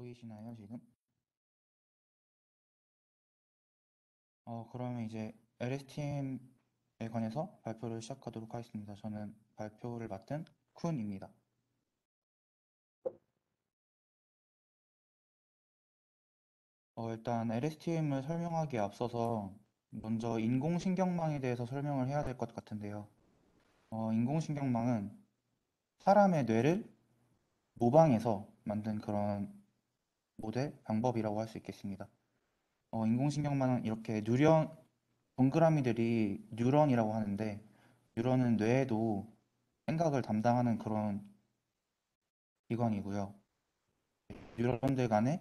보이시나요, 지금? 그러면 이제 LSTM에 관해서 발표를 시작하도록 하겠습니다. 저는 발표를 맡은 쿤입니다. 일단 LSTM을 설명하기에 앞서서 먼저 인공신경망에 대해서 설명을 해야 될 것 같은데요. 인공신경망은 사람의 뇌를 모방해서 만든 그런 모델 방법이라고 할 수 있겠습니다. 인공신경망은 이렇게 동그라미들이 뉴런이라고 하는데, 뉴런은 뇌에도 생각을 담당하는 그런 기관이고요. 뉴런들 간에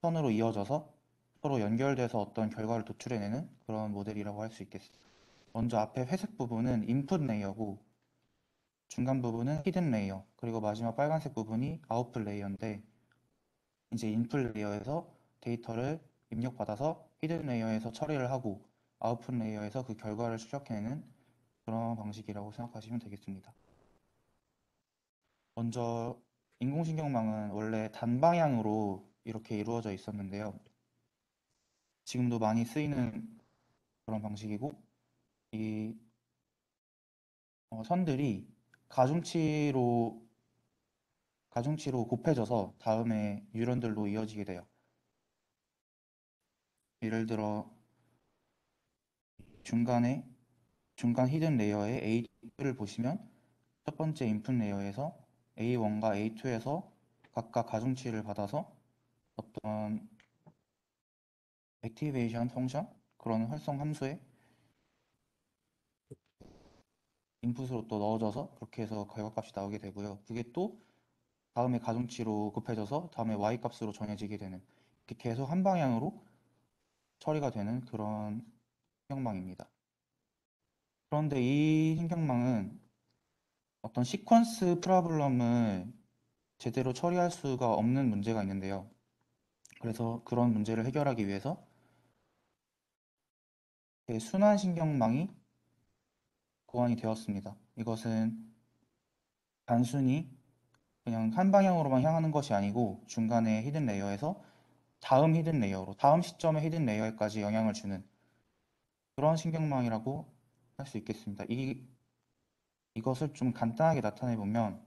선으로 이어져서 서로 연결돼서 어떤 결과를 도출해내는 그런 모델이라고 할 수 있겠습니다. 먼저 앞에 회색 부분은 인풋 레이어고, 중간 부분은 히든 레이어, 그리고 마지막 빨간색 부분이 아웃풋 레이어인데, 이제 인풋 레이어에서 데이터를 입력받아서 히든 레이어에서 처리를 하고, 아웃풋 레이어에서 그 결과를 출력해내는 그런 방식이라고 생각하시면 되겠습니다. 먼저 인공신경망은 원래 단방향으로 이렇게 이루어져 있었는데요. 지금도 많이 쓰이는 그런 방식이고, 이 선들이 가중치로 곱해져서 다음에 뉴런들로 이어지게 돼요. 예를 들어 중간 히든 레이어의 A2를 보시면 첫 번째 인풋 레이어에서 A1과 A2에서 각각 가중치를 받아서 어떤 액티베이션 펑션, 그런 활성 함수에 인풋으로 또 넣어져서 그렇게 해서 결과값이 나오게 되고요. 그게 또 다음에 가중치로 곱해져서 다음에 y-값으로 정해지게 되는, 이렇게 계속 한 방향으로 처리가 되는 그런 신경망입니다. 그런데 이 신경망은 어떤 시퀀스 프로블럼을 제대로 처리할 수가 없는 문제가 있는데요. 그래서 그런 문제를 해결하기 위해서 순환 신경망이 고안이 되었습니다. 이것은 단순히 그냥 한 방향으로만 향하는 것이 아니고 중간에 히든 레이어에서 다음 시점의 히든 레이어에까지 영향을 주는 그런 신경망이라고 할 수 있겠습니다. 이것을 좀 간단하게 나타내 보면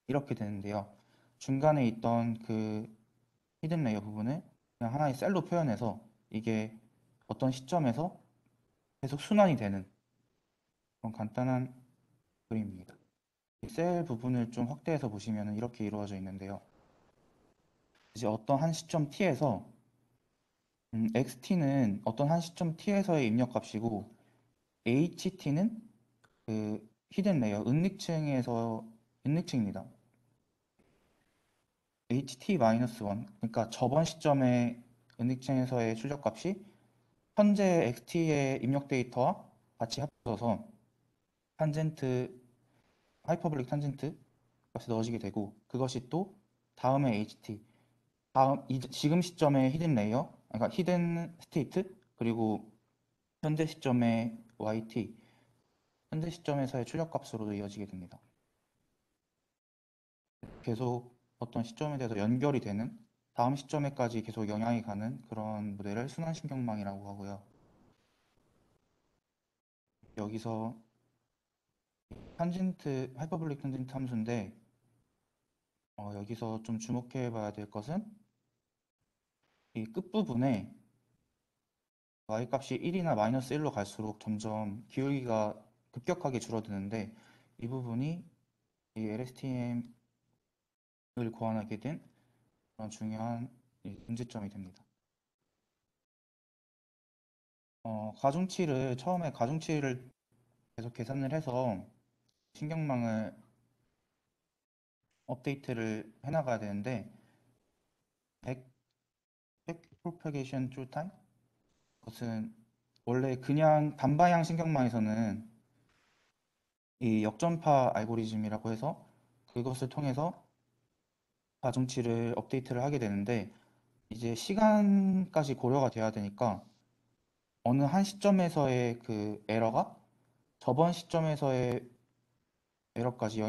이렇게 되는데요. 중간에 있던 그 히든 레이어 부분을 그냥 하나의 셀로 표현해서 이게 어떤 시점에서 계속 순환이 되는 그런 간단한 그림입니다. 셀 부분을 좀 확대해서 보시면 이렇게 이루어져 있는데요. 이제 어떤 한 시점 t에서 xt는 어떤 한 시점 t에서의 입력값이고 ht는 그 히든 레이어 은닉층입니다. ht-1, 그러니까 저번 시점의 은닉층에서의 출력값이 현재 xt의 입력 데이터와 같이 합쳐서 탄젠트 하이퍼블릭 탄젠트 값이 넣어지게 되고, 그것이 또 다음의 ht, 지금 시점의 히든 레이어, 그러니까 히든 스테이트, 그리고 현재 시점의 yt, 현재 시점에서의 출력값으로도 이어지게 됩니다. 계속 어떤 시점에 대해서 연결이 되는, 다음 시점에까지 계속 영향이 가는 그런 모델을 순환신경망이라고 하고요. 여기서 하이퍼블릭 탄젠트 함수인데, 여기서 좀 주목해 봐야 될 것은 이 끝부분에 y값이 1이나 마이너스 1로 갈수록 점점 기울기가 급격하게 줄어드는데, 이 부분이 이 LSTM을 고안하게 된 그런 중요한 문제점이 됩니다. 처음에 가중치를 계속 계산을 해서 신경망을 업데이트를 해나가야 되는데, back propagation through time? 그것은 원래 그냥 단방향 신경망에서는 이 역전파 알고리즘이라고 해서 그것을 통해서 가중치를 업데이트를 하게 되는데, 이제 시간까지 고려가 돼야 되니까 어느 한 시점에서의 그 에러가 저번 시점에서의 에러까지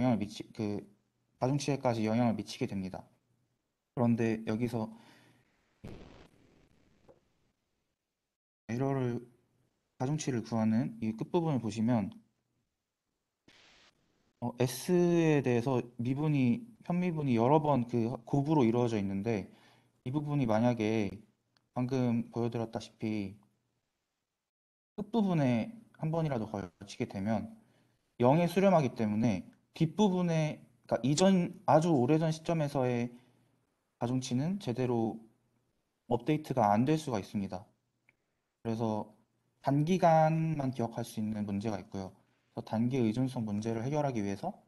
가중치에까지 영향을 미치게 됩니다. 그런데 여기서 에러를 가중치를 구하는 이 끝부분을 보시면 S에 대해서 편미분이 여러 번 그 곱으로 이루어져 있는데 이 부분이 만약에 방금 보여드렸다시피 끝부분에 한 번이라도 걸치게 되면 0에 수렴하기 때문에 뒷부분에 그러니까 이전 아주 오래전 시점에서의 가중치는 제대로 업데이트가 안 될 수가 있습니다. 그래서 단기간만 기억할 수 있는 문제가 있고요. 그래서 단기 의존성 문제를 해결하기 위해서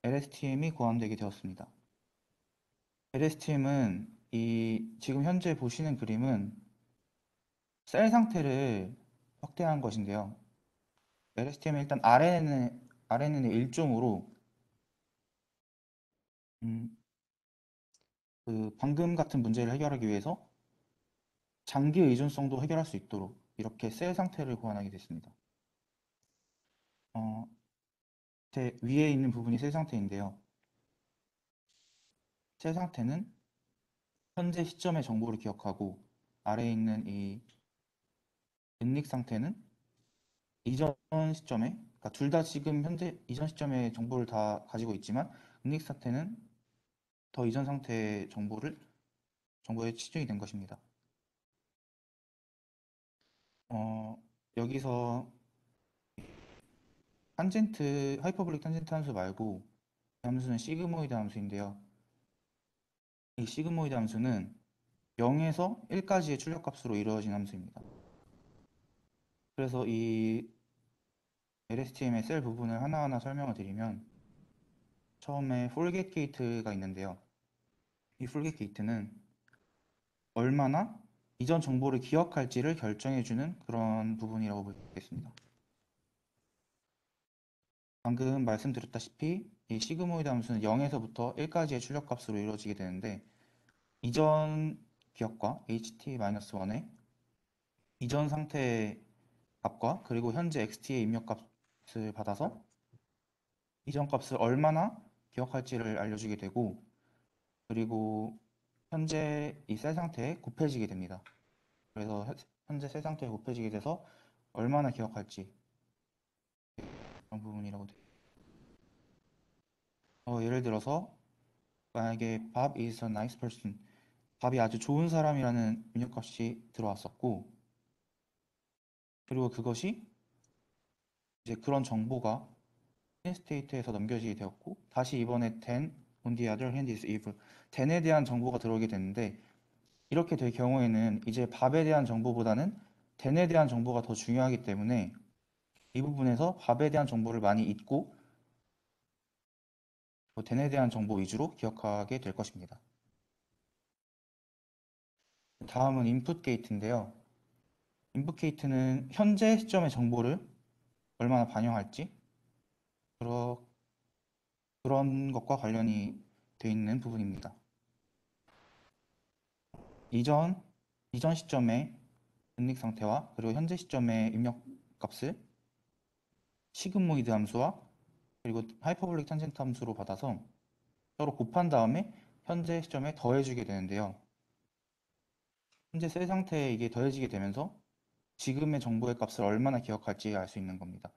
LSTM이 고안되게 되었습니다. LSTM은 이 지금 현재 보시는 그림은 셀 상태를 확대한 것인데요. LSTM은 일단 RNN의 일종으로 음, 그 방금 같은 문제를 해결하기 위해서 장기 의존성도 해결할 수 있도록 이렇게 셀 상태를 고안하게 됐습니다. 어, 위에 있는 부분이 셀 상태인데요. 셀 상태는 현재 시점의 정보를 기억하고 아래에 있는 이 은닉 상태는 이전 시점에 그러니까 둘 다 지금 현재 이전 시점의 정보를 다 가지고 있지만 은닉 상태는 더 이전 상태의 정보에 치중이 된 것입니다. 어, 여기서 하이퍼블릭 탄젠트 함수 말고 이 함수는 시그모이드 함수인데요. 이 시그모이드 함수는 0에서 1까지의 출력값으로 이루어진 함수입니다. 그래서 이 LSTM의 셀 부분을 하나하나 설명을 드리면 처음에 폴겟 게이트가 있는데요. 이 폴겟 게이트는 얼마나 이전 정보를 기억할지를 결정해주는 그런 부분이라고 볼 수 있겠습니다. 방금 말씀드렸다시피 이 시그모이드 함수는 0에서부터 1까지의 출력값으로 이루어지게 되는데 이전 기억과 HT-1의 이전 상태의 값과 그리고 현재 XT의 입력값을 받아서 이전 값을 얼마나 기억할지를 알려주게 되고 그리고 현재 이 셀 상태에 곱해지게 됩니다. 그래서 현재 셀 상태에 곱해지게 돼서 얼마나 기억할지 그런 부분이라고 돼요. 예를 들어서 만약에 Bob is a nice person, 밥이 아주 좋은 사람이라는 입력값이 들어왔었고 그리고 그것이 이제 그런 정보가 스테이트에서 넘겨지게 되었고 다시 이번에 Dan on the other hand is evil, Dan에 대한 정보가 들어오게 됐는데 이렇게 될 경우에는 이제 밥에 대한 정보보다는 Dan에 대한 정보가 더 중요하기 때문에 이 부분에서 밥에 대한 정보를 많이 잊고 Dan에 대한 정보 위주로 기억하게 될 것입니다. 다음은 인풋 게이트인데요. 인풋 게이트는 현재 시점의 정보를 얼마나 반영할지 그런 것과 관련이 되어 있는 부분입니다. 이전, 이전 시점의 은닉 상태와 그리고 현재 시점의 입력 값을 시그모이드 함수와 그리고 하이퍼볼릭 탄젠트 함수로 받아서 서로 곱한 다음에 현재 시점에 더해주게 되는데요. 현재 셀 상태에 이게 더해지게 되면서 지금의 정보의 값을 얼마나 기억할지 알 수 있는 겁니다.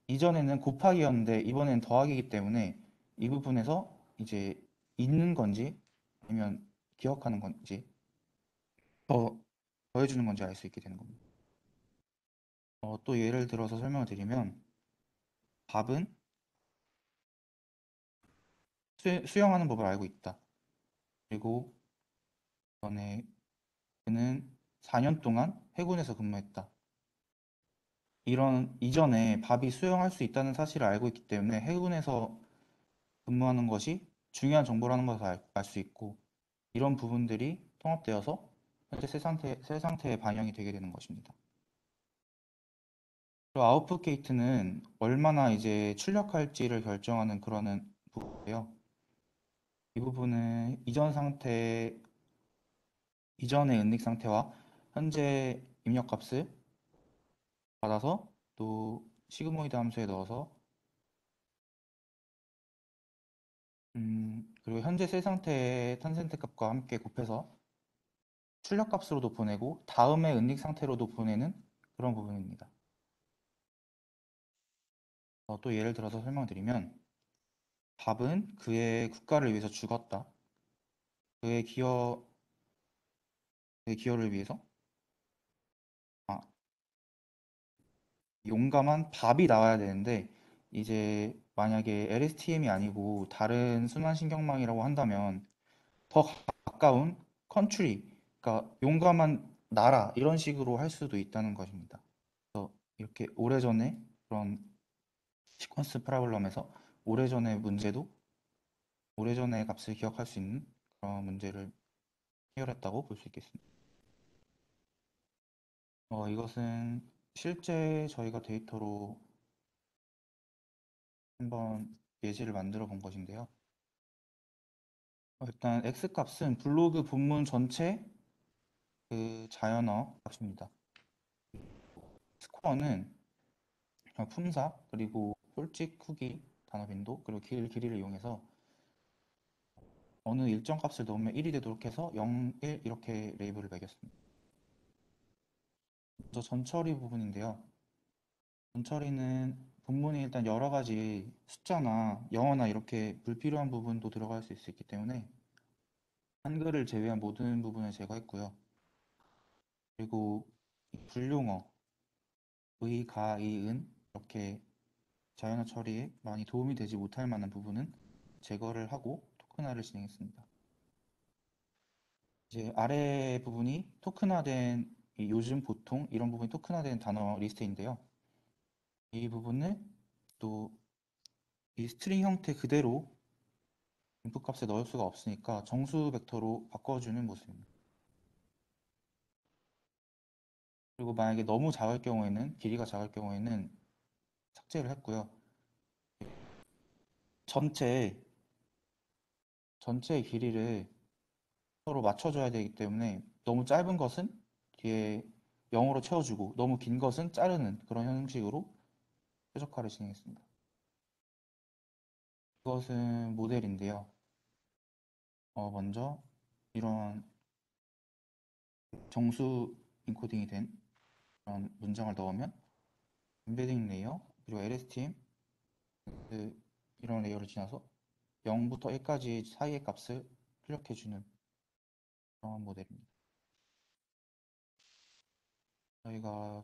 이전에는 곱하기였는데 이번엔 더하기이기 때문에 이 부분에서 이제 있는 건지 아니면 기억하는 건지 더 더해주는 건지 알 수 있게 되는 겁니다. 또 예를 들어서 설명을 드리면 밥은 수영하는 법을 알고 있다. 그리고 전에 그는 4년 동안 해군에서 근무했다. 이런 이전에 밥이 수영할 수 있다는 사실을 알고 있기 때문에 해군에서 근무하는 것이 중요한 정보라는 것을 알 수 있고 이런 부분들이 통합되어서 현재 셀 상태에 반영이 되게 되는 것입니다. 그리고 아웃풋 게이트는 얼마나 이제 출력할지를 결정하는 그런 부분인데요. 이 부분은 이전의 은닉 상태와 현재 입력값을 받아서 또 시그모이드 함수에 넣어서 그리고 현재 셀 상태의 탄센트 값과 함께 곱해서 출력 값으로도 보내고 다음의 은닉 상태로도 보내는 그런 부분입니다. 또 예를 들어서 설명드리면 밥은 그의 국가를 위해서 죽었다. 그의 그의 기여를 위해서 아, 용감한 밥이 나와야 되는데 이제 만약에 LSTM이 아니고 다른 순환신경망이라고 한다면 더 가까운 컨트리, 그러니까 용감한 나라 이런 식으로 할 수도 있다는 것입니다. 그래서 이렇게 오래전에 그런 시퀀스 프로블럼에서 오래전의 문제도 오래전의 값을 기억할 수 있는 그런 문제를 해결했다고 볼 수 있겠습니다. 이것은 실제 저희가 데이터로 한번 예시를 만들어 본 것인데요. 일단 X값은 블로그 본문 전체 그 자연어 값입니다. 스코어는 품사 그리고 솔직 후기 단어 빈도 그리고 길이를 이용해서 어느 일정 값을 넣으면 1이 되도록 해서 0, 1 이렇게 레이블을 매겼습니다. 먼저 전처리 부분인데요. 전처리는 본문에 일단 여러 가지 숫자나 영어나 이렇게 불필요한 부분도 들어갈 수 있기 때문에 한글을 제외한 모든 부분을 제거했고요. 그리고 불용어, 의, 가, 이, 은 이렇게 자연어 처리에 많이 도움이 되지 못할 만한 부분은 제거를 하고 토큰화를 진행했습니다. 이제 아래 부분이 토큰화된 요즘 보통 이런 부분이 토큰화된 단어 리스트인데요. 이 부분을 또 이 스트링 형태 그대로 인풋 값에 넣을 수가 없으니까 정수 벡터로 바꿔주는 모습입니다. 그리고 만약에 너무 작을 경우에는 길이가 작을 경우에는 삭제를 했고요. 전체 전체의 길이를 서로 맞춰줘야 되기 때문에 너무 짧은 것은 뒤에 0으로 채워주고 너무 긴 것은 자르는 그런 형식으로 최적화를 진행했습니다. 이것은 모델인데요. 먼저 이런 정수 인코딩이 된 그런 문장을 넣으면 엔베딩 레이어 그리고 LSTM 이런 레이어를 지나서 0부터 1까지 사이의 값을 출력해주는 그런 모델입니다. 저희가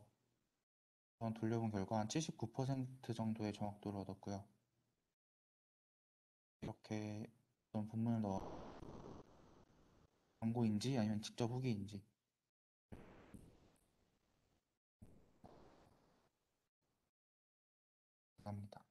한번 돌려본 결과 한 79% 정도의 정확도를 얻었고요. 이렇게 어떤 본문을 넣어 광고인지 아니면 직접 후기인지 합니다.